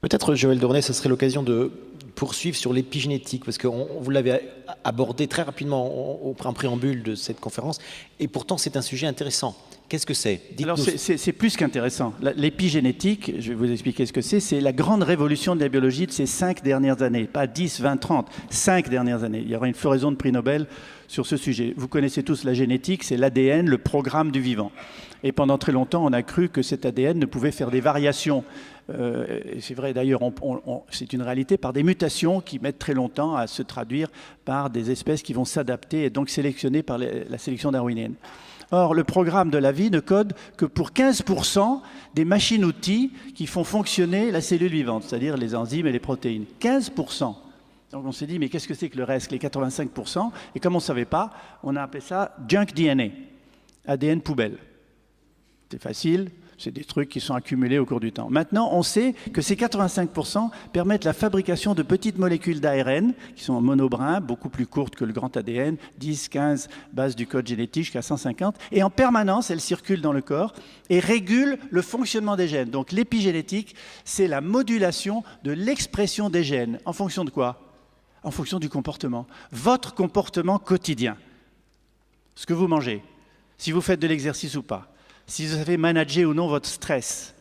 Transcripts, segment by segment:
Peut-être, Joël Dornet, ce serait l'occasion de poursuivre sur l'épigénétique, parce que vous l'avez abordé très rapidement en préambule de cette conférence, et pourtant c'est un sujet intéressant. Qu'est-ce que c'est? Alors c'est plus qu'intéressant. L'épigénétique, je vais vous expliquer ce que c'est la grande révolution de la biologie de ces 5 dernières années, pas 10, 20, 30, 5 dernières années. Il y aura une floraison de prix Nobel sur ce sujet. Vous connaissez tous la génétique, c'est l'ADN, le programme du vivant. Et pendant très longtemps, on a cru que cet ADN ne pouvait faire des variations. C'est vrai d'ailleurs, c'est une réalité, par des mutations qui mettent très longtemps à se traduire par des espèces qui vont s'adapter et donc sélectionnées par la sélection darwinienne. Or, le programme de la vie ne code que pour 15% des machines-outils qui font fonctionner la cellule vivante, c'est-à-dire les enzymes et les protéines. 15%. Donc on s'est dit, mais qu'est-ce que c'est que le reste, les 85%? Et comme on ne savait pas, on a appelé ça junk DNA, ADN poubelle. C'est facile, c'est des trucs qui sont accumulés au cours du temps. Maintenant, on sait que ces 85% permettent la fabrication de petites molécules d'ARN, qui sont en monobrin, beaucoup plus courtes que le grand ADN, 10, 15 bases du code génétique jusqu'à 150, et en permanence, elles circulent dans le corps et régulent le fonctionnement des gènes. Donc l'épigénétique, c'est la modulation de l'expression des gènes. En fonction de quoi? En fonction du comportement. Votre comportement quotidien. Ce que vous mangez, si vous faites de l'exercice ou pas, si vous savez manager ou non votre stress,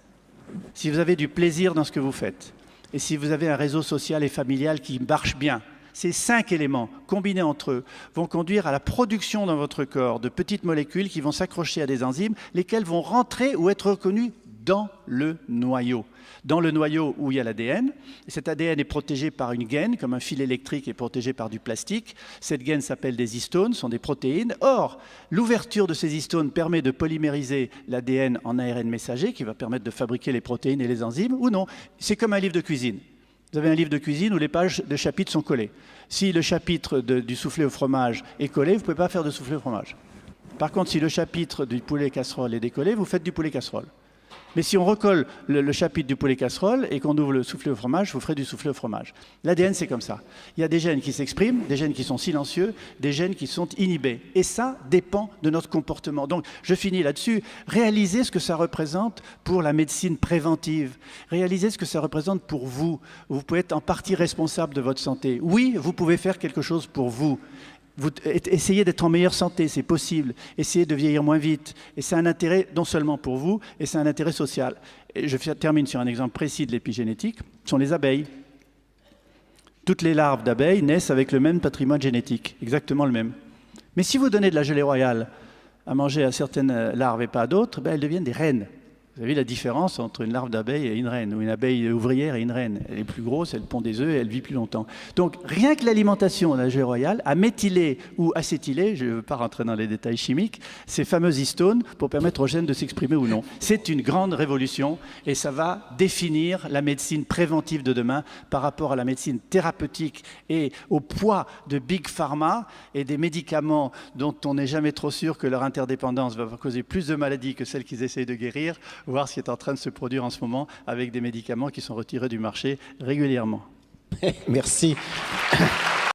si vous avez du plaisir dans ce que vous faites, et si vous avez un réseau social et familial qui marche bien, ces 5 éléments, combinés entre eux, vont conduire à la production dans votre corps de petites molécules qui vont s'accrocher à des enzymes, lesquelles vont rentrer ou être reconnues dans le noyau. Dans le noyau où il y a l'ADN. Cet ADN est protégé par une gaine, comme un fil électrique est protégé par du plastique. Cette gaine s'appelle des histones, sont des protéines. Or, l'ouverture de ces histones permet de polymériser l'ADN en ARN messager, qui va permettre de fabriquer les protéines et les enzymes, ou non. C'est comme un livre de cuisine. Vous avez un livre de cuisine où les pages de chapitres sont collées. Si le chapitre du soufflé au fromage est collé, vous ne pouvez pas faire de soufflé au fromage. Par contre, si le chapitre du poulet casserole est décollé, vous faites du poulet casserole. Mais si on recolle le chapitre du poulet casserole et qu'on ouvre le soufflé au fromage, vous ferez du soufflé au fromage. L'ADN, c'est comme ça. Il y a des gènes qui s'expriment, des gènes qui sont silencieux, des gènes qui sont inhibés. Et ça dépend de notre comportement. Donc, je finis là-dessus. Réalisez ce que ça représente pour la médecine préventive. Réalisez ce que ça représente pour vous. Vous pouvez être en partie responsable de votre santé. Oui, vous pouvez faire quelque chose pour vous. Essayez d'être en meilleure santé, c'est possible. Essayez de vieillir moins vite. Et c'est un intérêt non seulement pour vous, et c'est un intérêt social. Et je termine sur un exemple précis de l'épigénétique, ce sont les abeilles. Toutes les larves d'abeilles naissent avec le même patrimoine génétique, exactement le même. Mais si vous donnez de la gelée royale à manger à certaines larves et pas à d'autres, elles deviennent des reines. Vous avez vu la différence entre une larve d'abeille et une reine, ou une abeille ouvrière et une reine. Elle est plus grosse, elle pond des œufs et elle vit plus longtemps. Donc rien que l'alimentation de la gelée royale a méthylé ou acétylé, je ne veux pas rentrer dans les détails chimiques, ces fameuses histones pour permettre aux gènes de s'exprimer ou non. C'est une grande révolution et ça va définir la médecine préventive de demain par rapport à la médecine thérapeutique et au poids de Big Pharma et des médicaments dont on n'est jamais trop sûr que leur interdépendance va causer plus de maladies que celles qu'ils essayent de guérir, voir ce qui est en train de se produire en ce moment avec des médicaments qui sont retirés du marché régulièrement. Merci.